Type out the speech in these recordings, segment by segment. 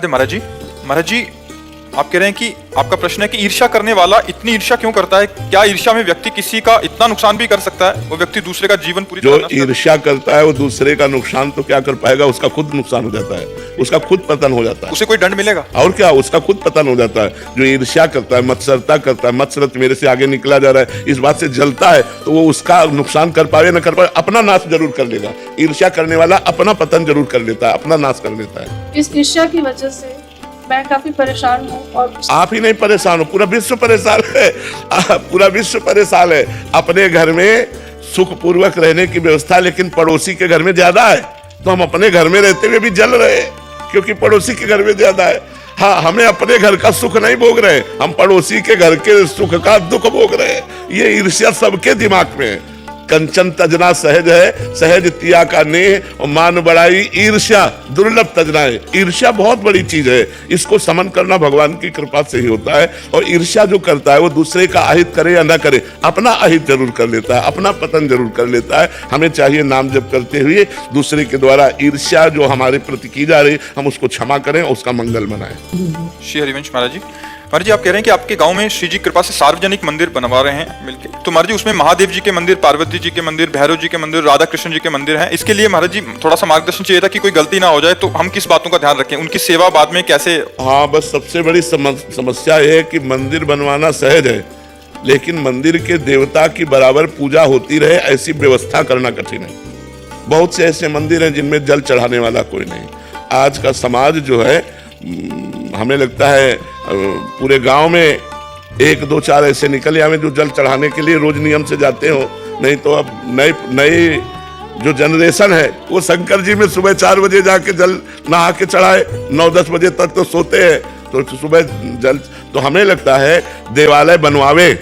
महाराज जी, आप कह रहे हैं कि आपका प्रश्न है कि ईर्ष्या करने वाला इतनी ईर्ष्या क्यों करता है? क्या ईर्ष्या में व्यक्ति किसी का इतना नुकसान भी कर सकता है? वो व्यक्ति दूसरे का जीवन पूरी जो तरह ईर्ष्या करता है वो दूसरे का नुकसान तो क्या कर पाएगा, उसका खुद नुकसान हो जाता है, उसका खुद पतन हो जाता है। उसे कोई दंड मिलेगा? और क्या, उसका खुद पतन हो जाता है। जो ईर्ष्या करता है, मत्सरता करता है, मत्सरत मेरे से आगे निकला जा रहा है, इस बात से जलता है, तो वो उसका नुकसान कर पाए ना कर पाए, अपना नाश जरूर कर लेगा। ईर्ष्या करने वाला अपना पतन जरूर कर लेता है, अपना नाश कर लेता है। इस ईर्ष्या की वजह से मैं काफी परेशान हूँ। और आप ही नहीं परेशान हो, पूरा विश्व परेशान है। पूरा विश्व परेशान है। अपने घर में सुख पूर्वक रहने की व्यवस्था लेकिन पड़ोसी के घर में ज्यादा है, तो हम अपने घर में रहते हुए भी जल रहे हैं क्योंकि पड़ोसी के घर में ज्यादा है। हाँ, हमें अपने घर का सुख नहीं भोग रहे, हम पड़ोसी के घर के सुख का दुख भोग रहे हैं। ये ईर्ष्या सबके दिमाग में है। कंचन तजना सहज है, सहज तिया का नेह, और मान बढ़ाई ईर्ष्या दुर्लभ तजना है। ईर्ष्या बहुत बड़ी चीज है, इसको समन करना भगवान की कृपा से ही होता है। और ईर्ष्या जो करता है वो दूसरे का अहित करे या ना करे, अपना अहित जरूर कर लेता है, अपना पतन जरूर कर लेता है। हमें चाहिए नाम जप करते हुए दूसरे के द्वारा ईर्ष्या जो हमारे प्रति की जा रही, हम उसको क्षमा करें और उसका मंगल मनाएं। श्री हरिवंश महाराज जी, आप कह रहे हैं कि आपके गांव में श्री जी कृपा से सार्वजनिक मंदिर बनवा रहे हैं मिलके। तो महाराज जी, उसमें महादेव जी के मंदिर, पार्वती जी के मंदिर, भैरव जी के मंदिर, राधा कृष्ण जी के मंदिर हैं। इसके लिए महाराज जी थोड़ा सा मार्गदर्शन चाहिए था कि कोई गलती ना हो जाए, तो हम किस बातों का ध्यान रखें, उनकी सेवा बाद में कैसे? हाँ, बस सबसे बड़ी समस्या यह है कि मंदिर बनवाना सहज है, लेकिन मंदिर के देवता की बराबर पूजा होती रहे ऐसी व्यवस्था करना कठिन है। बहुत से ऐसे मंदिर हैं जिनमें जल चढ़ाने वाला कोई नहीं। आज का समाज जो है, हमें लगता है पूरे गांव में 1 2 4 ऐसे निकल आवे जो जल चढ़ाने के लिए रोज नियम से जाते हो। नहीं तो अब नई जो जनरेशन है वो शंकर जी में सुबह 4 बजे जाके जल नहा के चढ़ाए, 9-10 बजे तक तो सोते हैं, तो सुबह जल। तो हमें लगता है देवालय बनवावे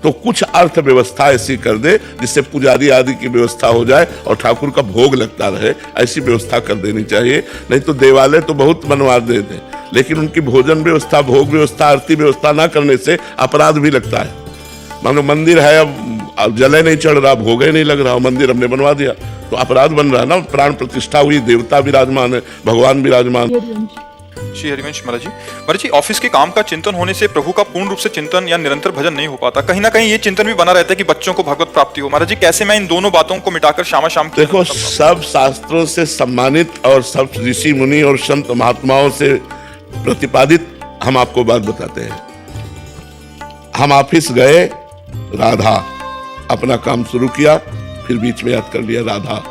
तो कुछ अर्थव्यवस्था ऐसी कर दे जिससे पुजारी आदि की व्यवस्था हो जाए और ठाकुर का भोग लगता रहे, ऐसी व्यवस्था कर देनी चाहिए। नहीं तो देवालय तो बहुत बनवा देते, लेकिन उनकी भोजन व्यवस्था, भोग व्यवस्था, आरती व्यवस्था ना करने से अपराध भी लगता है। मान लो मंदिर है, अब जले नहीं चढ़ रहा, भोगे नहीं लग रहा, मंदिर हमने बनवा दिया तो अपराध बन रहा है ना। प्राण प्रतिष्ठा हुई, देवता विराजमान है, भगवान विराजमान। श्री हरिवंश महाराज जी, ऑफिस के काम का चिंतन होने से प्रभु का पूर्ण रूप से चिंतन या निरंतर भजन नहीं हो पाता। कहीं ना कहीं ये चिंतन भी बना रहता है कि बच्चों को भगवत प्राप्ति हो। महाराज जी, कैसे मैं इन दोनों बातों को मिटाकर शाम देखो, सब शास्त्रों से सम्मानित और सब ऋषि मुनि और संत महात्माओं से प्रतिपादित हम आपको बात बताते हैं। हम ऑफिस गए, राधा अपना काम शुरू किया, फिर बीच में याद कर लिया राधा।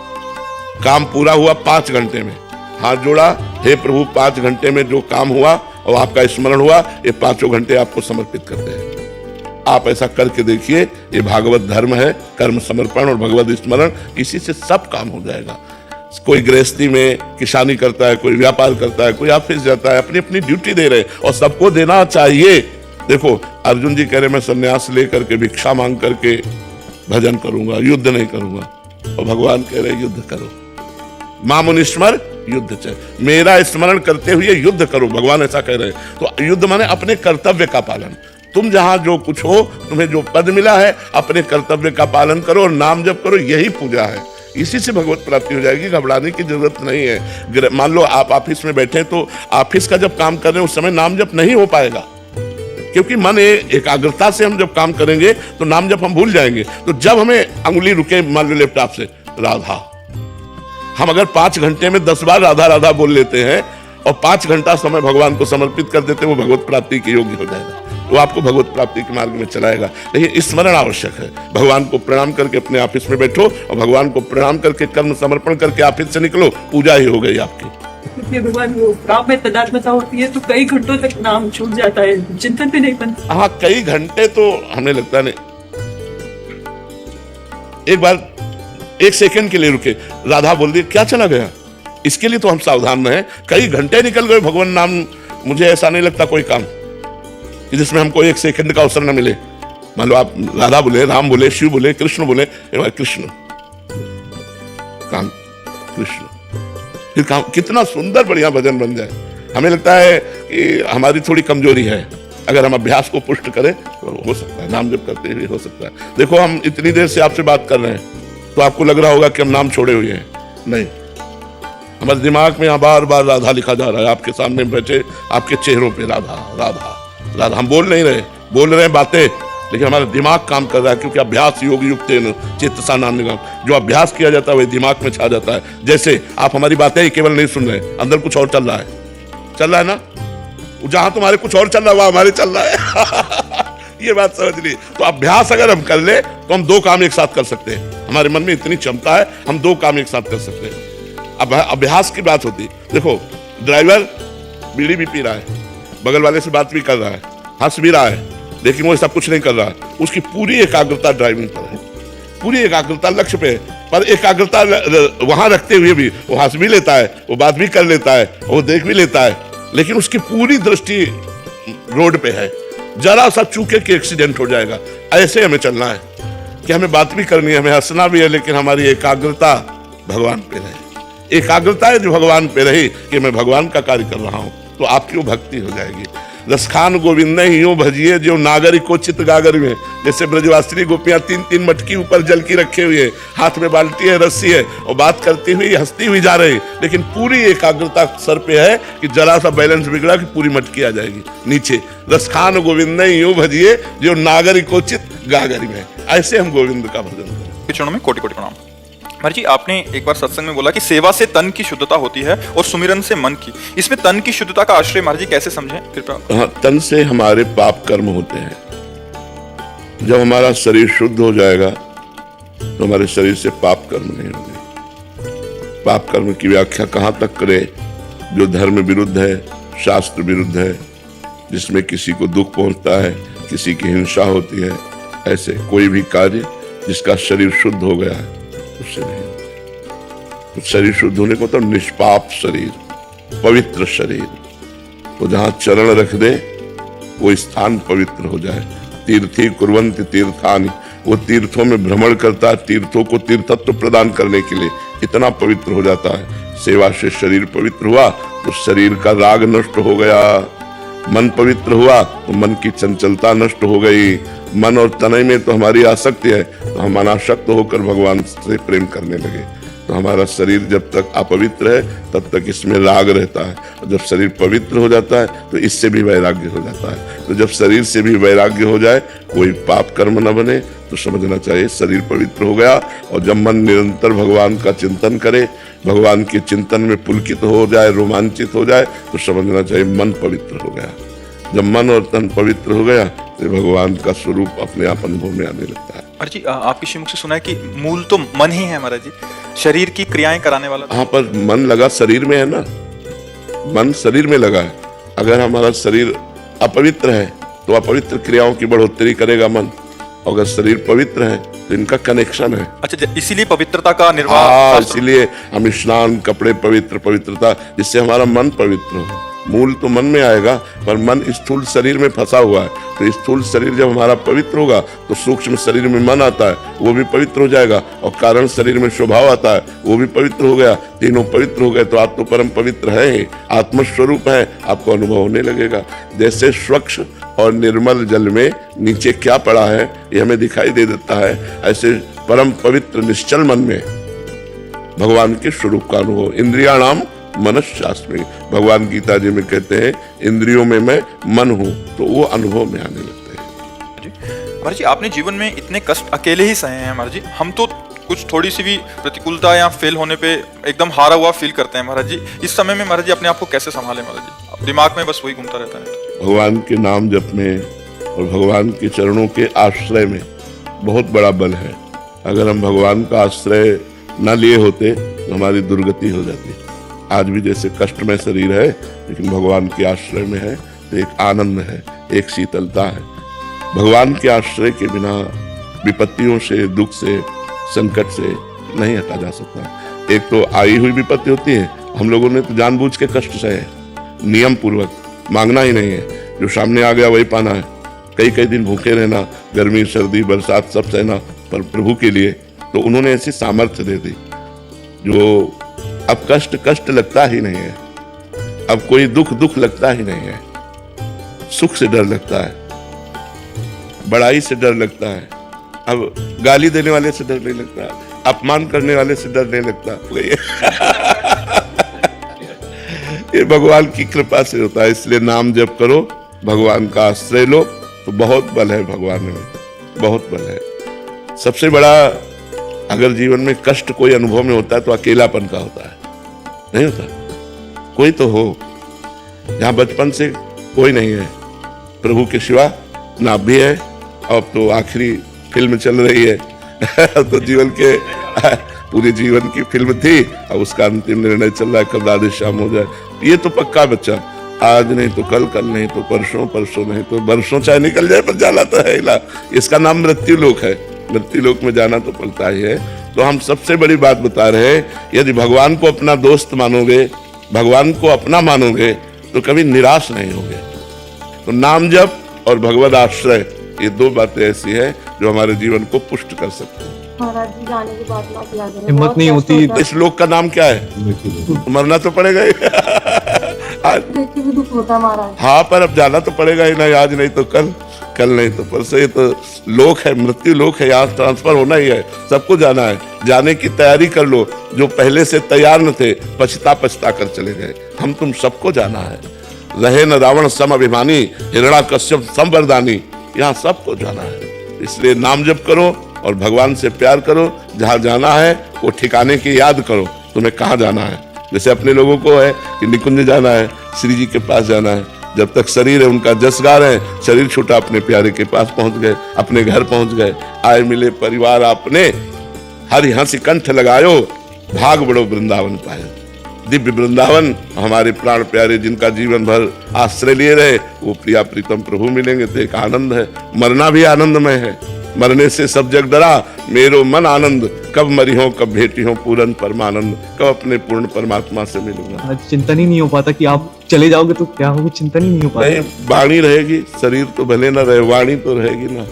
काम पूरा हुआ 5 घंटे में, हाथ जोड़ा, हे प्रभु 5 घंटे में जो काम हुआ और आपका स्मरण हुआ, ये 5 घंटे आपको समर्पित करते हैं। आप ऐसा करके देखिए, ये भागवत धर्म है, कर्म समर्पण और भगवत स्मरण, इसी से सब काम हो जाएगा। कोई गृहस्थी में किसानी करता है, कोई व्यापार करता है, कोई ऑफिस जाता है, अपनी अपनी ड्यूटी दे रहे और सबको देना चाहिए। देखो, अर्जुन जी कह रहे मैं संन्यास लेकर के भिक्षा मांग करके भजन करूंगा, युद्ध नहीं करूंगा, और भगवान कह रहे युद्ध करो। मां मुनिस्मर युद्ध च, मेरा स्मरण करते हुए युद्ध करो, भगवान ऐसा कह रहे हैं। तो युद्ध माने अपने कर्तव्य का पालन। तुम जहां जो कुछ हो, तुम्हें जो पद मिला है, अपने कर्तव्य का पालन करो और नाम जप करो, यही पूजा है। इसी से भगवत प्राप्ति हो जाएगी, घबराने की जरूरत नहीं है। मान लो आप ऑफिस में बैठे, तो ऑफिस का जब काम कर रहे हैं उस समय नाम जप नहीं हो पाएगा, क्योंकि मन एकाग्रता से हम जब काम करेंगे तो नाम जप हम भूल जाएंगे। तो जब हमें अंगुली रुके, मान लो लैपटॉप से राधा, हम अगर 5 घंटे में 10 बार राधा राधा बोल लेते हैं और 5 घंटा समय भगवान को समर्पित कर देते हैं, वो भगवत प्राप्ति के योग्य हो जाएगा। वो आपको भगवत प्राप्ति के मार्ग में चलाएगा। लेकिन स्मरण आवश्यक है। भगवान को प्रणाम करके अपने ऑफिस में बैठो और भगवान को प्रणाम करके कर्म समर्पण करके ऑफिस से निकलो, पूजा ही हो गई आपकी। भगवान वो काम में तदात्मता होती है तो कई घंटों तक नाम छूट जाता है, चिंतन भी नहीं बनता। हाँ, कई घंटे तो हमें लगता नहीं। एक बार 1 सेकंड के लिए रुके, राधा बोल दी, क्या चला गया? इसके लिए तो हम सावधान रहे। कई घंटे निकल गए, भगवान नाम, मुझे ऐसा नहीं लगता कोई काम जिसमें हमको 1 सेकंड का अवसर न मिले। मान लो आप राधा बोले, राम बोले, शिव बोले, कृष्ण बोले, कृष्ण काम, कृष्ण, फिर काम, कितना सुंदर बढ़िया भजन बन जाए। हमें लगता है कि हमारी थोड़ी कमजोरी है, अगर हम अभ्यास को पुष्ट करें तो हो सकता है, नाम जप करते हुए हो सकता है। देखो, हम इतनी देर से आपसे बात कर रहे हैं तो आपको लग रहा होगा कि हम नाम छोड़े हुए हैं। नहीं, हमारे दिमाग में यहाँ बार बार राधा लिखा जा रहा है, आपके सामने बैठे आपके चेहरों पे राधा राधा राधा। हम बोल नहीं रहे, बोल रहे हैं बातें, लेकिन हमारा दिमाग काम कर रहा है, क्योंकि अभ्यास योग युक्त चेतसा नाम निगम, जो अभ्यास किया जाता है वही दिमाग में छा जाता है। जैसे आप हमारी बातें ही केवल नहीं सुन रहे, अंदर कुछ और चल रहा है ना, जहां तुम्हारे कुछ और चल रहा है वहां हमारे चल रहा है। ये बात समझ ली। तो अभ्यास अगर हम कर ले तो हम दो काम एक साथ कर सकते हैं। हमारे मन में इतनी क्षमता है, हम दो काम एक साथ कर सकते हैं। अब अभ्यास की बात होती, देखो ड्राइवर बीड़ी भी पी रहा है, बगल वाले से बात भी कर रहा है, हंस भी रहा है, लेकिन वो सब कुछ नहीं कर रहा है। उसकी पूरी एकाग्रता ड्राइविंग पर है, पूरी एकाग्रता लक्ष्य पे है, पर एकाग्रता वहां रखते हुए भी वो हंस भी लेता है, वो बात भी कर लेता है, वो देख भी लेता है, लेकिन उसकी पूरी दृष्टि रोड पे है। जरा सा चूके कि एक्सीडेंट हो जाएगा, ऐसे हमें चलना है कि हमें बात भी करनी है, हमें हंसना भी है, लेकिन हमारी एकाग्रता भगवान पे रहे। एकाग्रता है जो भगवान पे रही कि मैं भगवान का कार्य कर रहा हूं, तो आपकी वो भक्ति हो जाएगी। रसखान गोविंद ही यूं भजिए जो नागरिक को चित गागर में, जैसे ब्रजवासिनी गोपियां 3-3 मटकी ऊपर जल की रखे हुए, हाथ में बाल्टी है, रस्सी है, और बात करती हुई हंसती हुई जा रही, लेकिन पूरी एकाग्रता सर पे है कि जरा सा बैलेंस बिगड़ा कि पूरी मटकी आ जाएगी नीचे। रसखान गोविंद ही यूं भजिए जो नागरिक को चित गागर में, ऐसे हम गोविंद का भजन करें। चरणों में कोटि कोटि प्रणाम। महाराज जी, आपने एक बार सत्संग में बोला कि सेवा से तन की शुद्धता होती है और सुमिरन से मन की। इसमें तन की शुद्धता का आश्रय महाराज जी कैसे समझें कृपया? हाँ, तन से हमारे पाप कर्म होते हैं। जब हमारा शरीर शुद्ध हो जाएगा तो हमारे शरीर से पाप कर्म नहीं होंगे। पाप कर्म की व्याख्या कहाँ तक करे? जो धर्म विरुद्ध है, शास्त्र विरुद्ध है, जिसमें किसी को दुख पहुंचता है, किसी की हिंसा होती है, ऐसे कोई भी कार्य जिसका शरीर शुद्ध हो गया है उससे नहीं। तो शरीर शुद्ध होने को तो निष्पाप शरीर, पवित्र शरीर, तो जहां चरण रख दे वो स्थान पवित्र हो जाए। तीर्थी कुर्वन्ति तीर्थानि, वो तीर्थों में भ्रमण करता है, तीर्थों को तीर्थत्व प्रदान करने के लिए इतना पवित्र हो जाता है। सेवा से शरीर पवित्र हुआ तो शरीर का राग नष्ट हो गया, मन पवित्र हुआ तो मन की चंचलता नष्ट हो गई। मन और तनय में तो हमारी आसक्ति है, तो हम अनासक्त होकर भगवान से प्रेम करने लगे। तो हमारा शरीर जब तक अपवित्र है तब तक इसमें राग रहता है, और जब शरीर पवित्र हो जाता है तो इससे भी वैराग्य हो जाता है। तो जब शरीर से भी वैराग्य हो जाए, कोई पाप कर्म न बने, तो समझना चाहिए शरीर पवित्र हो गया। और जब मन निरंतर भगवान का चिंतन करे, भगवान के चिंतन में पुलकित हो जाए, रोमांचित हो जाए, तो समझना चाहिए मन पवित्र हो गया। जब मन और तन पवित्र हो गया तो भगवान का स्वरूप अपने आप अनुभव में आने लगता है। महाराज जी, आपके श्रीमुख से सुना है कि मूल तो मन ही है महाराज जी, शरीर की क्रियाएं कराने वाला। हाँ, पर मन लगा शरीर में है ना, मन शरीर में लगा है। अगर हमारा शरीर अपवित्र है तो अपवित्र क्रियाओं की बढ़ोतरी करेगा मन, अगर शरीर पवित्र है तो इनका कनेक्शन है। अच्छा, इसीलिए पवित्रता का निर्वाह। हाँ, इसीलिए हम स्नान, कपड़े पवित्र, पवित्रता, जिससे हमारा मन पवित्र हो। मूल तो मन में आएगा, पर मन स्थूल शरीर में फंसा हुआ है। तो स्थूल शरीर जब हमारा पवित्र होगा तो सूक्ष्म शरीर में मन आता है, वो भी पवित्र हो जाएगा, और कारण शरीर में स्वभाव आता है, वो भी पवित्र हो गया। तीनों पवित्र हो गए तो आप तो परम पवित्र है ही, आत्मस्वरूप है, आपको अनुभव होने लगेगा। जैसे स्वच्छ और निर्मल जल में नीचे क्या पड़ा है ये हमें दिखाई दे देता है, ऐसे परम पवित्र निश्चल मन में भगवान के स्वरूप का अनुभव। इंद्रियाणाम मनश्शास्त्र में भगवान गीता जी में कहते हैं, इंद्रियों में मैं मन हूं, तो वो अनुभव में आने लगते हैं। महाराज जी, आपने जीवन में इतने कष्ट अकेले ही सहे हैं महाराज जी। हम तो कुछ थोड़ी सी भी प्रतिकूलता या फेल होने पे एकदम हारा हुआ फील करते हैं महाराज जी। इस समय में महाराज जी अपने आप को कैसे संभाले महाराज जी? अब दिमाग में बस वही घूमता रहता है। भगवान के नाम जप में और भगवान के चरणों के आश्रय में बहुत बड़ा बल है। अगर हम भगवान का आश्रय न लिए होते तो हमारी दुर्गति हो जाती। आज भी जैसे कष्टमय शरीर है, लेकिन भगवान के आश्रय में है तो एक आनंद है, एक शीतलता है। भगवान के आश्रय के बिना विपत्तियों से, दुख से, संकट से नहीं हटा जा सकता। एक तो आई हुई विपत्ति होती है, हम लोगों ने तो जानबूझ के कष्ट सहे, नियम पूर्वक, मांगना ही नहीं है, जो सामने आ गया वही पाना है। कई दिन भूखे रहना, गर्मी सर्दी बरसात सब सहना, पर प्रभु के लिए तो उन्होंने ऐसी सामर्थ्य दे दी जो अब कष्ट लगता ही नहीं है, अब कोई दुख लगता ही नहीं है। सुख से डर लगता है, बड़ाई से डर लगता है, अब गाली देने वाले से डर नहीं लगता, अपमान करने वाले से डर नहीं लगता। ये भगवान की कृपा से होता है। इसलिए नाम जप करो, भगवान का आश्रय लो, तो बहुत बल है भगवान में, बहुत बल है। सबसे बड़ा अगर जीवन में कष्ट कोई अनुभव में होता है तो अकेलापन का होता है, नहीं होता? कोई तो हो, जहां बचपन से कोई नहीं है प्रभु के सिवा, ना भी है। अब तो आखिरी फिल्म चल रही है तो जीवन के पूरे जीवन की फिल्म थी, अब उसका अंतिम निर्णय चल रहा है, कब राधे श्याम हो जाए। ये तो पक्का बच्चा, आज नहीं तो कल, कल नहीं तो परसों, परसों नहीं तो बरसों चाहे निकल जाए, पर जाना तो है इला। इसका नाम मृत्यु लोक है, मृत्यु लोक में जाना तो पड़ता ही है। तो हम सबसे बड़ी बात बता रहे हैं, यदि भगवान को अपना दोस्त मानोगे, भगवान को अपना मानोगे, तो कभी निराश नहीं होगे। तो नाम जप और भगवद आश्रय, ये दो बातें ऐसी है जो हमारे जीवन को पुष्ट कर सकते हैं। महाराज जी जाने की बात ना किया करें, हिम्मत बहुत नहीं कष्ट होती। होता है। इस लोक का नाम क्या है? मरना तो पड़ेगा ही आज, देख के भी दुख होता है महाराज। हाँ, पर अब जाना तो पड़ेगा ही ना, आज नहीं तो कल, कल नहीं तो परसों। ये तो लोक है, मृत्यु लोक है, यहाँ ट्रांसफर होना ही है, सबको जाना है। जाने की तैयारी कर लो, जो पहले से तैयार न थे, पछता पछता कर चले गए। हम तुम सबको जाना है। रहे न रावण सम अभिमानी, हिरण्याकश्यप सम वरदानी, यहाँ सबको जाना है। इसलिए नाम जप करो और भगवान से प्यार करो। जहाँ जाना है वो ठिकाने की याद करो, तुम्हें कहाँ जाना है। जैसे अपने लोगों को है कि निकुंज जाना है, श्री जी के पास जाना है। जब तक शरीर है उनका जस गा रहे हैं, शरीर छूटा, अपने प्यारे के पास पहुंच गए, अपने घर पहुंच गए। आए मिले परिवार आपने, हरि हंसी कंठ लगायो, भाग बड़ो वृंदावन पाए। दिव्य वृंदावन, हमारे प्राण प्यारे जिनका जीवन भर आश्रय लिए रहे, वो प्रिया प्रीतम प्रभु मिलेंगे तो एक आनंद है। मरना भी आनंदमय है, मरने से सब जग डरा, मेरो मन आनंद, कब मरी हो कब भेटी हो पूर्ण परमानंद, कब अपने पूर्ण परमात्मा से मिलूंगा। आज चिंतन ही नहीं हो पाता कि आप चले जाओगे तो क्या होगा, चिंतन ही नहीं हो पाता। नहीं, वाणी रहेगी, शरीर तो भले ना रहे, वाणी तो रहेगी ना।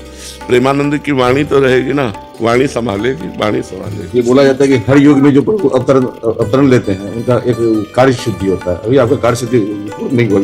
प्रेमानंद की वाणी तो रहेगी ना, वाणी संभालेगी, वाणी संभालेगी। ये बोला जाता है कि हर युग में जो अवतरण लेते हैं उनका एक कार्य सिद्धि होता है। अभी आपका कार्य सिद्धि नहीं हुआ,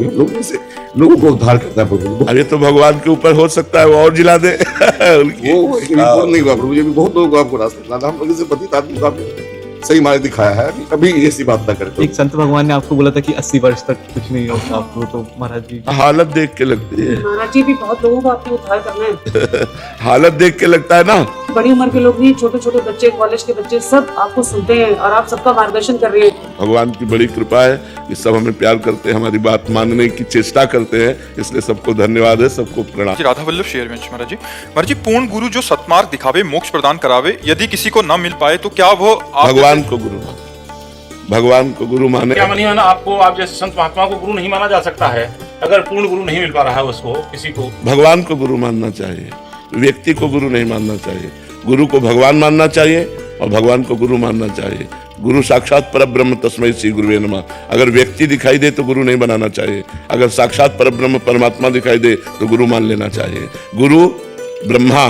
लोगों को उद्धार करता है प्रभु। अरे तो भगवान के ऊपर हो सकता है वो और जिला दे उनकी। वो नहीं हुआ प्रभु, ये भी बहुत लोगों को आपको रास्ता, हम लोग इसे पतित आदमी को आपने सही मार्ग दिखाया है। कभी ऐसी बात ना करें। एक संत भगवान ने आपको बोला था कि 80 वर्ष तक कुछ नहीं होगा आपको, तो महाराज जी हालत देख के लगती है, महाराज जी भी बहुत लोगों को आपको उद्धार करना है। हालत देख के लगता है ना। बड़ी उम्र के लोग नहीं, छोटे छोटे बच्चे, कॉलेज के बच्चे, सब आपको सुनते हैं और आप सबका मार्गदर्शन कर रहे हैं। भगवान की बड़ी कृपा है कि सब हमें प्यार करते हैं, हमारी बात मानने की चेष्टा करते हैं, इसलिए सबको धन्यवाद है, सबको प्रणाम। जी राधा वल्लभ शेरवंश महाराज जी। महाराज जी, पूर्ण गुरु जो सतमार्ग दिखावे, मोक्ष प्रदान करावे, यदि किसी को न मिल पाए तो क्या वो भगवान को गुरु माने, भगवान को गुरु माने। क्या मानिए ना, आपको आप जैसे संत महात्मा को गुरु नहीं माना जा सकता है अगर पूर्ण गुरु नहीं मिल पा रहा है उसको, किसी को। भगवान को गुरु मानना चाहिए, व्यक्ति को गुरु नहीं मानना चाहिए। गुरु को भगवान मानना चाहिए और भगवान को गुरु मानना चाहिए। गुरु साक्षात परब्रह्म तस्मै श्री गुरुवे नमः। अगर व्यक्ति दिखाई दे तो गुरु नहीं बनाना चाहिए, अगर साक्षात परब्रह्म परमात्मा दिखाई दे तो गुरु मान लेना चाहिए। गुरु ब्रह्मा,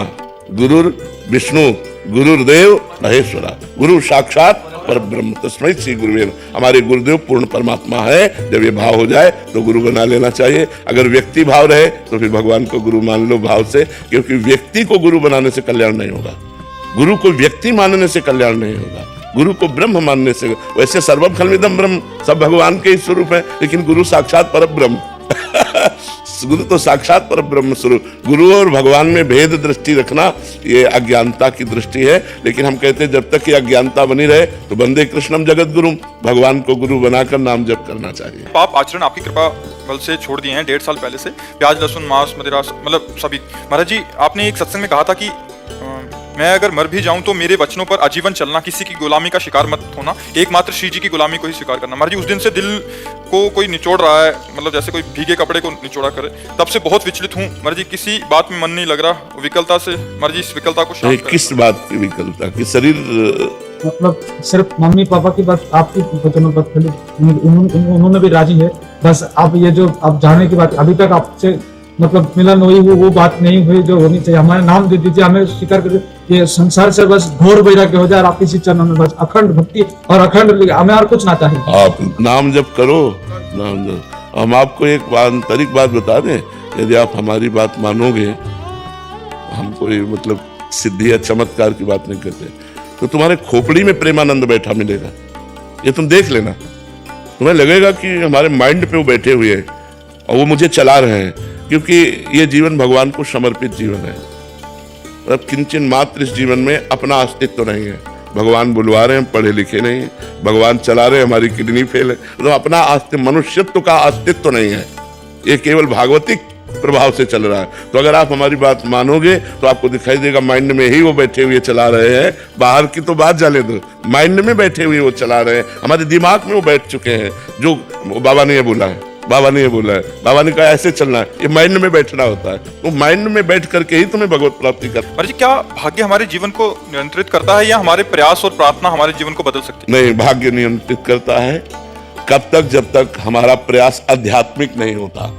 गुरुर विष्णु, गुरुर्देव महेश्वरा, गुरु साक्षात परब्रह्म तस्मै श्री गुरुवे नमः। हमारे गुरुदेव पूर्ण परमात्मा है। जब ये भाव हो जाए तो गुरु बना लेना चाहिए। अगर व्यक्ति भाव रहे तो फिर भगवान को गुरु मान लो भाव से, क्योंकि व्यक्ति को गुरु बनाने से कल्याण नहीं होगा, गुरु को व्यक्ति मानने से कल्याण नहीं होगा, गुरु को ब्रह्म मानने से। वैसे सर्वम खल्विदम ब्रह्म, सब भगवान के ही स्वरूप है, लेकिन गुरु साक्षात परब्रह्म गुरु तो साक्षात परब्रह्म स्वरूप। गुरु और भगवान में भेद दृष्टि रखना ये अज्ञानता की दृष्टि है। लेकिन हम कहते हैं जब तक ये अज्ञानता बनी रहे तो वंदे कृष्णम जगत गुरु, भगवान को गुरु बनाकर नाम जप करना चाहिए। पाप आचरण आपकी कृपा बल से छोड़ दिए हैं 1.5 साल पहले से, प्याज लहसुन मांस मदिरा, मतलब सभी। महाराज जी, आपने एक सत्संग में कहा था कि मैं अगर मर भी जाऊं तो मेरे वचनों पर आजीवन चलना, किसी की गुलामी का शिकार मत होना, एकमात्र श्री जी की गुलामी को ही स्वीकार करना। महाराज जी, उस दिन से दिल को कोई निचोड़ रहा है, मतलब जैसे कोई भीगे कपड़े को निचोड़ा करे, तब से बहुत विचलित हूँ महाराज जी। किसी बात में मन नहीं लग रहा, विकलता से महाराज जी इस विकलता को शांत करें। किस बात की विकलता? कि शरीर मतलब सिर्फ मम्मी पापा की बात, आपकी वचनों पर उन्होंने भी राजी है। बस अब ये जो अब जाने की बात, अभी तक आपसे मतलब मिलन हुई वो बात नहीं हुई जो होनी चाहिए। हमारे नाम दे दीजिए, हमें स्वीकार कर, ये संसार से बस घोर वैराग्य हो जाए, आपकी इसी चरणों में बस अखंड भक्ति और अखंड, हमें और कुछ ना चाहिए। आप नाम जप करो, नाम जप। हम आपको एक आंतरिक बात बता दें, यदि आप हमारी बात मानोगे, हम कोई मतलब सिद्धि या चमत्कार की बात नहीं करते, तो तुम्हारे खोपड़ी में प्रेमानंद बैठा मिलेगा। ये तुम देख लेना, तुम्हें लगेगा कि हमारे माइंड पे वो बैठे हुए हैं और वो मुझे चला रहे हैं, क्योंकि ये जीवन भगवान को समर्पित जीवन है। मतलब किंचन मात्र इस जीवन में अपना अस्तित्व नहीं है। भगवान बुलवा रहे हैं, पढ़े लिखे नहीं है, भगवान चला रहे हैं, हमारी किडनी फेल है, तो अपना मनुष्यत्व का अस्तित्व नहीं है। ये केवल भागवतिक प्रभाव से चल रहा है। तो अगर आप हमारी बात मानोगे तो आपको दिखाई देगा माइंड में ही वो बैठे हुए चला रहे हैं। बाहर की तो बात जाने दो, माइंड में बैठे हुए वो चला रहे हैं, हमारे दिमाग में वो बैठ चुके हैं। जो बाबा ने ये बोला है, बाबा ने ये बोला है, बाबा ने कहा ऐसे चलना है, ये माइंड में बैठना होता है। तो माइंड में बैठ करके ही तुम्हें भगवत प्राप्ति कर। महाराज जी, क्या भाग्य हमारे जीवन को नियंत्रित करता है या हमारे प्रयास और प्रार्थना हमारे जीवन को बदल सकती है? नहीं, भाग्य नियंत्रित करता है। कब तक? जब तक हमारा प्रयास आध्यात्मिक नहीं होता।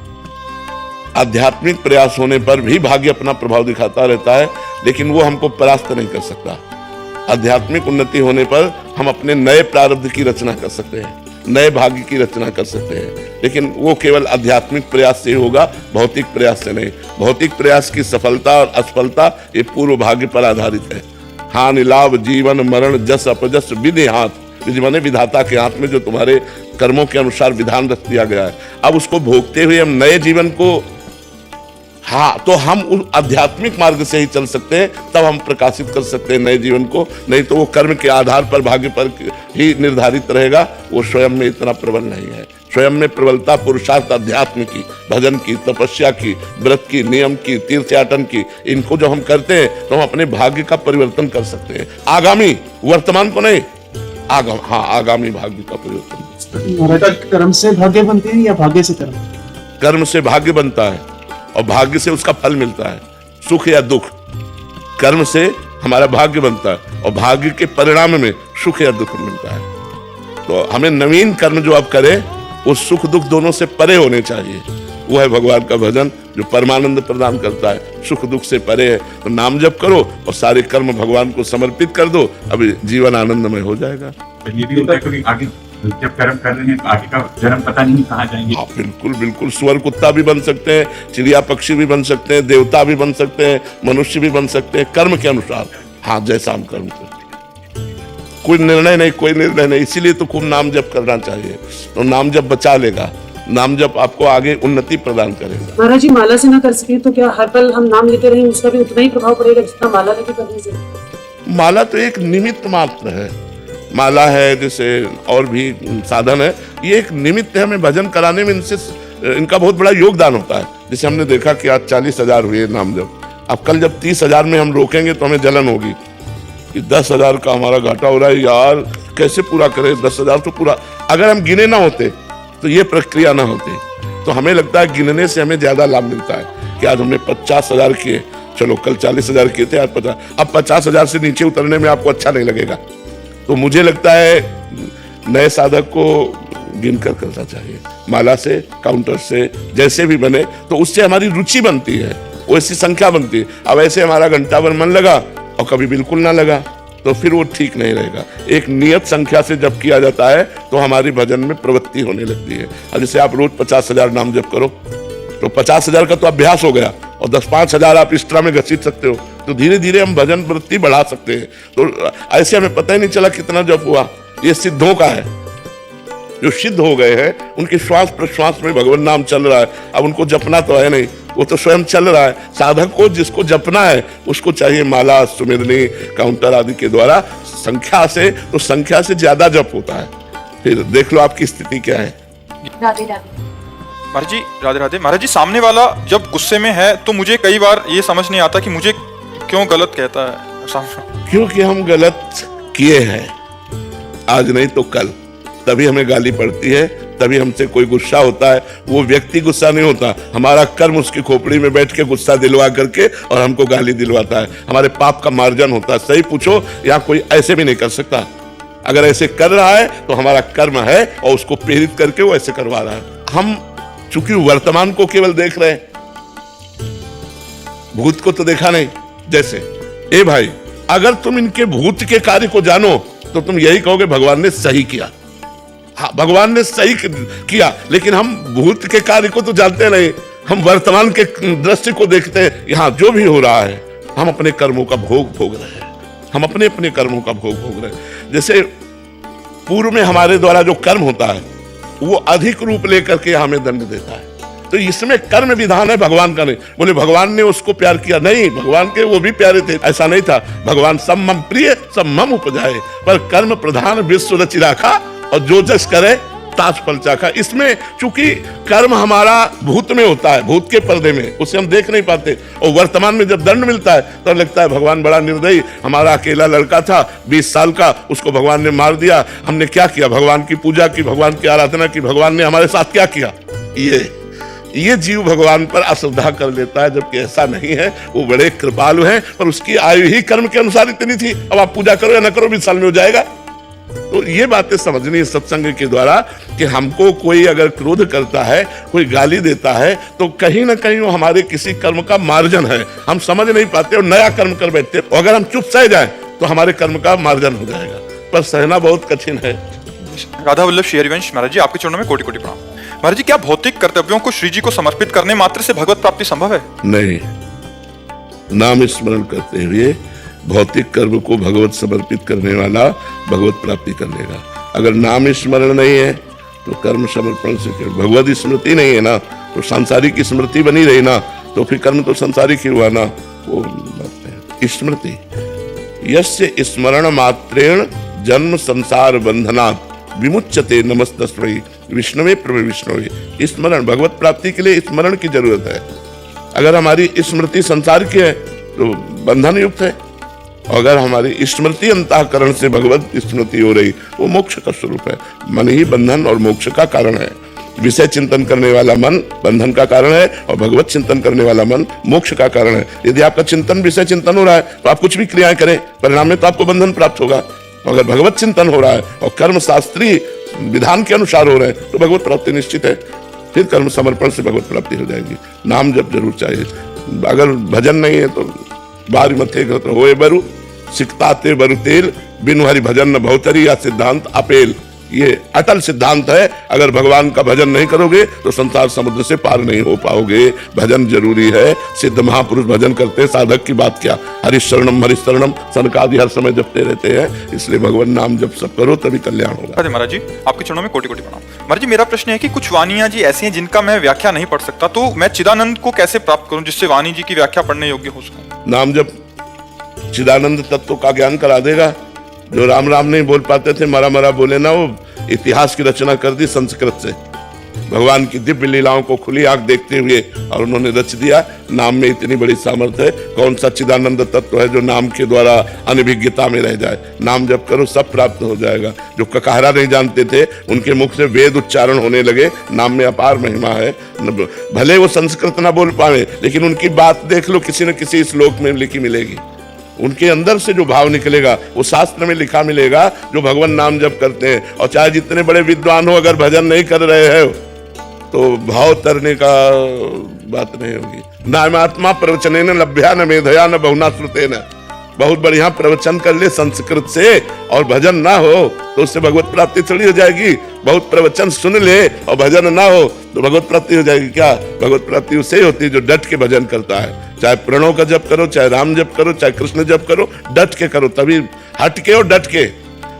आध्यात्मिक प्रयास होने पर भी भाग्य अपना प्रभाव दिखाता रहता है, लेकिन वो हमको परास्त नहीं कर सकता। आध्यात्मिक उन्नति होने पर हम अपने नए प्रारब्ध की रचना कर सकते हैं, नए भाग्य की रचना कर सकते हैं, लेकिन वो केवल आध्यात्मिक प्रयास से ही होगा, भौतिक प्रयास से नहीं। भौतिक प्रयास की सफलता और असफलता ये पूर्व भाग्य पर आधारित है। हानि लाभ जीवन मरण जस अपजस विधि हाथ, माने विधाता के हाथ में जो तुम्हारे कर्मों के अनुसार विधान रख दिया गया है। अब उसको भोगते हुए हम नए जीवन को, हाँ, तो हम उस आध्यात्मिक मार्ग से ही चल सकते हैं, तब हम प्रकाशित कर सकते हैं नए जीवन को। नहीं तो वो कर्म के आधार पर भाग्य पर ही निर्धारित रहेगा, वो स्वयं में इतना प्रबल नहीं है। स्वयं में प्रबलता पुरुषार्थ अध्यात्म की, भजन की, तपस्या की, व्रत की, नियम की, तीर्थयाटन की, इनको जो हम करते हैं तो हम अपने भाग्य का परिवर्तन कर सकते हैं। आगामी, वर्तमान को नहीं, आगामी भाग्य का परिवर्तन। महाराज, कर्म से भाग्य बनते हैं या भाग्य से कर्म? कर्म से भाग्य बनता है और भाग्य से उसका फल मिलता है, सुख या दुख। कर्म से हमारा भाग्य बनता है और भाग्य के परिणाम में सुख या दुख मिलता है। तो हमें नवीन कर्म जो आप करें वो सुख दुख दोनों से परे होने चाहिए। वो है भगवान का भजन जो परमानंद प्रदान करता है, सुख दुख से परे है। तो नाम जप करो और सारे कर्म भगवान को समर्पित कर दो, अभी जीवन आनंदमय हो जाएगा। ये भी होता है कभी आगे जब कर्म कर रहे हैं तो आगे का जन्म पता नहीं कहाँ जाएंगे। हाँ, बिल्कुल बिल्कुल। सुअर कुत्ता भी बन सकते हैं, चिड़िया पक्षी भी बन सकते हैं, देवता भी बन सकते हैं, मनुष्य भी बन सकते हैं, कर्म के अनुसार। हाँ, जैसा हम कर्म करते हैं, कोई निर्णय नहीं। इसीलिए तो खूब नाम जप करना चाहिए। तो नाम जप बचा लेगा, नाम जप आपको आगे उन्नति प्रदान करेगा। महाराज जी, माला से ना कर सके तो क्या हर पल हम नाम लेते रहे, उसका भी उतना ही प्रभाव पड़ेगा जितना माला लेके करने से? माला तो एक निमित्त मात्र है। माला है जैसे और भी साधन है, ये एक निमित्त है। हमें भजन कराने में इनका बहुत बड़ा योगदान होता है। जैसे हमने देखा कि आज 40,000 हुए नाम जप, अब कल जब 30,000 में हम रोकेंगे तो हमें जलन होगी कि 10,000 का हमारा घाटा हो रहा है, यार कैसे पूरा करें 10,000 तो पूरा। अगर हम गिने ना होते तो ये प्रक्रिया ना होती। तो हमें लगता है गिनने से हमें ज्यादा लाभ मिलता है कि आज हमने 50,000 किए, चलो कल 40,000 किए थे, आज 50। अब 50,000 से नीचे उतरने में आपको अच्छा नहीं लगेगा। तो मुझे लगता है नए साधक को गिनकर करना चाहिए, माला से, काउंटर से, जैसे भी बने, तो उससे हमारी रुचि बनती है, वैसी संख्या बनती है। अब ऐसे हमारा घंटा भर मन लगा और कभी बिल्कुल ना लगा तो फिर वो ठीक नहीं रहेगा। एक नियत संख्या से जब किया जाता है तो हमारी भजन में प्रवृत्ति होने लगती है। अब जैसे आप रोज 50,000 नाम जप करो तो 50,000 का तो अभ्यास हो गया और 10-5,000 आप इस तरह में घसीट सकते हो, तो धीरे धीरे हम भजन वृत्ति बढ़ा सकते हैं। तो ऐसे हमें पता ही नहीं चला कितना जप हुआ। ये सिद्धों का है, जो सिद्ध हो गए हैं उनके श्वास प्रश्वास में भगवान नाम चल रहा है। अब उनको जपना तो है नहीं, वो तो स्वयं चल रहा है। साधक को जिसको जपना है उसको चाहिए माला, सुमिरनी, काउंटर आदि के द्वारा संख्या से, तो संख्या से ज्यादा जप होता है। फिर देख लो आपकी स्थिति क्या है। राधे राधे। महाराज जी, राधे राधे। महाराज जी, सामने वाला जब गुस्से में है तो मुझे कई बार ये समझ नहीं आता कि मुझे क्यों गलत कहता है। क्योंकि हम गलत किए हैं, आज नहीं तो कल, तभी हमें गाली पड़ती है, तभी हमसे कोई गुस्सा होता है। वो व्यक्ति गुस्सा नहीं होता, हमारा कर्म उसकी खोपड़ी में बैठ के गुस्सा दिलवा करके और हमको गाली दिलवाता है। हमारे पाप का मार्जन होता है। सही पूछो, यहाँ कोई ऐसे भी नहीं कर सकता। अगर ऐसे कर रहा है तो हमारा कर्म है और उसको प्रेरित करके वो ऐसे करवा रहा है। हम चूंकि वर्तमान को केवल देख रहे हैं, भूत को तो देखा नहीं। जैसे ए भाई, अगर तुम इनके भूत के कार्य को जानो तो तुम यही कहोगे भगवान ने सही किया। हाँ, भगवान ने सही किया, लेकिन हम भूत के कार्य को तो जानते नहीं। हम वर्तमान के दृश्य को देखते हैं। यहाँ जो भी हो रहा है हम अपने कर्मों का भोग रहे हैं, हम अपने अपने कर्मों का भोग रहे हैं। जैसे पूर्व में हमारे द्वारा जो कर्म होता है वो अधिक रूप लेकर के हमें दंड देता है। तो इसमें कर्म विधान है, भगवान का नहीं। बोले भगवान ने उसको प्यार किया, नहीं, भगवान के वो भी प्यारे थे, ऐसा नहीं था। भगवान सब मम प्रिय सब मम उपजाए, पर कर्म प्रधान विश्व रचि राखा, और जो जस करे ताज फल चाखा। इसमें चूंकि कर्म हमारा भूत में होता है, भूत के पर्दे में, उसे हम देख नहीं पाते, और वर्तमान में जब दंड मिलता है तो लगता है भगवान बड़ा निर्दयी, हमारा अकेला लड़का था 20 साल का, उसको भगवान ने मार दिया, हमने क्या किया, भगवान की पूजा की, भगवान की आराधना की, भगवान ने हमारे साथ क्या किया। ये जीव भगवान पर अश्रद्धा कर लेता है, जबकि ऐसा नहीं है। वो बड़े कृपालु हैं, पर उसकी आयु ही कर्म के अनुसार इतनी थी। अब आप पूजा करो या ना करो 20 साल में हो जाएगा। तो ये बातें समझनी है सत्संग के द्वारा, कि हमको कोई अगर क्रोध करता है, कोई गाली देता है, तो कहीं ना कहीं वो हमारे किसी कर्म का मार्जन है, हम समझ नहीं पाते और नया कर्म कर बैठते। और अगर हम चुप सह जाए तो हमारे कर्म का मार्जन हो जाएगा, पर सहना बहुत कठिन है। राधा वल्लभ श्री हरिवंश महाराज जी, आपके चरणों में कोटि कोटि प्रणाम। महाराज जी, क्या भौतिक कर्तव्यों को श्री जी को समर्पित करने मात्र से भगवत प्राप्ति संभव है? नहीं, नाम स्मरण करते हुए भौतिक कर्म को भगवत समर्पित करने वाला भगवत प्राप्ति कर लेगा। अगर नाम स्मरण नहीं है तो कर्म समर्पण से क्यों? भगवत स्मृति नहीं है ना, तो सांसारिक स्मृति बनी रही ना, तो फिर कर्म तो सांसारिक ही हुआ ना। वो स्मृति, यस्य स्मरण मात्रेण जन्म संसार बंधनात् विमुच्यते नमस्तस्मै विष्णुवे प्रभु विष्णुवे। स्मरण, भगवत प्राप्ति के लिए स्मरण की जरूरत है। अगर हमारी स्मृति संसार की है तो बंधन युक्त है, अगर हमारी स्मृति अंतःकरण से भगवत स्मृति हो रही, वो मोक्ष का स्वरूप है। मन ही बंधन और मोक्ष का कारण है। विषय चिंतन करने वाला मन बंधन का कारण है, और भगवत चिंतन करने वाला मन मोक्ष का कारण है। यदि आपका चिंतन विषय चिंतन हो रहा है तो आप कुछ भी क्रियाएं करें, परिणाम में तो आपको बंधन प्राप्त होगा। अगर भगवत चिंतन हो रहा है और कर्म शास्त्रीय विधान के अनुसार हो रहे हैं तो भगवत प्राप्ति निश्चित है। फिर कर्म समर्पण से भगवत प्राप्ति हो जाएगी। नाम जब जरूर चाहिए। अगर भजन नहीं है तो बारी मथे होए बरु सिकताते बरु तेल, बिनु हरि भजन न भवतरी, या सिद्धांत अपेल। ये अटल सिद्धांत है। अगर भगवान का भजन नहीं करोगे तो संसार समुद्र से पार नहीं हो पाओगे। भजन जरूरी है। सिद्ध महापुरुष भजन करते, साधक की बात क्या। हरिशरणम हरिशरणम सनकादि हर समय जपते रहते हैं। इसलिए भगवान नाम जप सब करो तभी कल्याण होगा। अरे महाराज जी, आपके चरणों में कोटि कोटि प्रणाम। महाराज जी, मेरा प्रश्न है कि कुछ वाणियां जी ऐसी हैं जिनका मैं व्याख्या नहीं पढ़ सकता, तो मैं चिदानंद को कैसे प्राप्त करूं जिससे वाणी जी की व्याख्या पढ़ने योग्य हो सकूं? नाम जप चिदानंद तत्व का ज्ञान करा देगा। जो राम राम नहीं बोल पाते थे, मरा मरा बोले ना, वो इतिहास की रचना कर दी संस्कृत से। भगवान की दिव्य लीलाओं को खुली आंख देखते हुए और उन्होंने रच दिया। नाम में इतनी बड़ी सामर्थ्य है। कौन सा चिदानंद तत्व है जो नाम के द्वारा अनभिज्ञता में रह जाए? नाम जप करो सब प्राप्त हो जाएगा। जो ककाहरा नहीं जानते थे उनके मुख से वेद उच्चारण होने लगे। नाम में अपार महिमा है। भले वो संस्कृत ना बोल पाए, लेकिन उनकी बात देख लो, किसी न किसी श्लोक में लिखी मिलेगी। उनके अंदर से जो भाव निकलेगा वो शास्त्र में लिखा मिलेगा। जो भगवान नाम जप करते हैं, और चाहे जितने बड़े विद्वान हो, अगर भजन नहीं कर रहे हैं तो भाव तरने का बात नहीं होगी। नामात्मा प्रवचने न लभ्या न मेधया न बहुना श्रुते न। बहुत बढ़िया प्रवचन कर ले संस्कृत से और भजन ना हो तो उससे भगवत प्राप्ति थोड़ी हो जाएगी। बहुत प्रवचन सुन ले और भजन ना हो तो भगवत प्राप्ति हो जाएगी क्या? भगवत प्राप्ति उसे होती है जो डट के भजन करता है। चाहे प्रणव का जप करो, चाहे राम जप करो, चाहे कृष्ण जप करो, डट के करो। तभी हट के और डट के,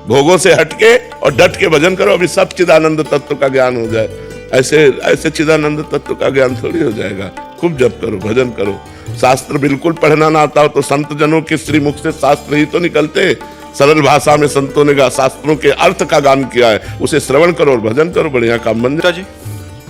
भोगों से हट के और डट के भजन करो। अभी सब चिदानंद तत्व का ज्ञान हो जाए। ऐसे चिदानंद तत्व का ज्ञान थोड़ी हो जाएगा। खूब जप करो, भजन करो। शास्त्र बिल्कुल पढ़ना ना आता हो तो संत जनों के श्रीमुख से शास्त्र ही तो निकलते। सरल भाषा में संतों ने शास्त्रों के अर्थ का गान किया है, उसे श्रवण करो और भजन करो, बढ़िया काम बन जाए। जी